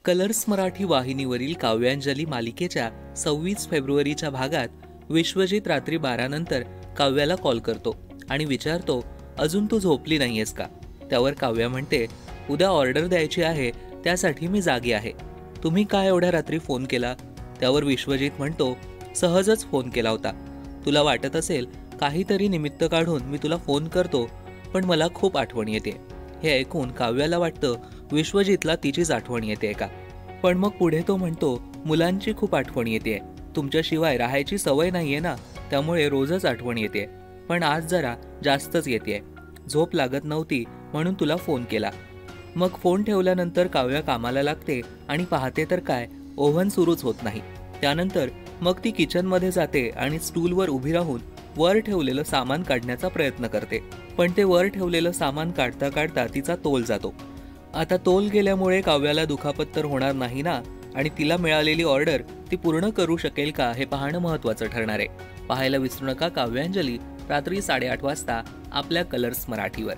Colours Marathi वाहिनीवरील काव्यांजली मालिकेच्या 26 फेब्रुवारीच्या भागात विश्वजित रात्री 12 नंतर काव्याला कॉल करतो आणि विचारतो, अजून तू झोपली नाहीयेस का? त्यावर काव्या म्हणते, उद्या ऑर्डर द्यायची आहे, त्यासाठी मी जागी आहे. तुम्ही काय एवढ्या रात्री फोन केला? त्यावर विश्वजित म्हणतो, सहजच फोन केला होता. तुला वाटत असेल काहीतरी निमित्त काढून मी तुला फोन करतो, पण मला खूप आठवण येते. हे ऐकून काव्याला वाटतं विश्वजितला तिचीच आठवण येते का. पण मग पुढे तो म्हणतो, मुलांची खूप आठवण येते. तुमच्याशिवाय राहायची सवय नाहीये ना, त्यामुळे रोजच आठवण येते. पण आज जरा जास्तच येते. झोप लागत नव्हती म्हणून तुला फोन केला. मग फोन ठेवल्यानंतर काव्या कामाला लागते आणि पाहते तर काय, ओव्हन सुरूच होत नाही. त्यानंतर मग ती किचनमध्ये जाते आणि स्टूलवर उभी राहून वर ठेवलेलं सामान काढण्याचा प्रयत्न करते. पण ते वर ठेवलेलं सामान काढता काढता तिचा तोल जातो. आता तोल गेल्यामुळे काव्याला दुखापत तर होणार नाही ना, आणि तिला मिळालेली ऑर्डर ती पूर्ण करू शकेल का हे पाहणं महत्त्वाचं ठरणार आहे. पाहायला विसरू नका काव्यांजली रात्री 8:30 वाजता आपल्या कलर्स मराठीवर.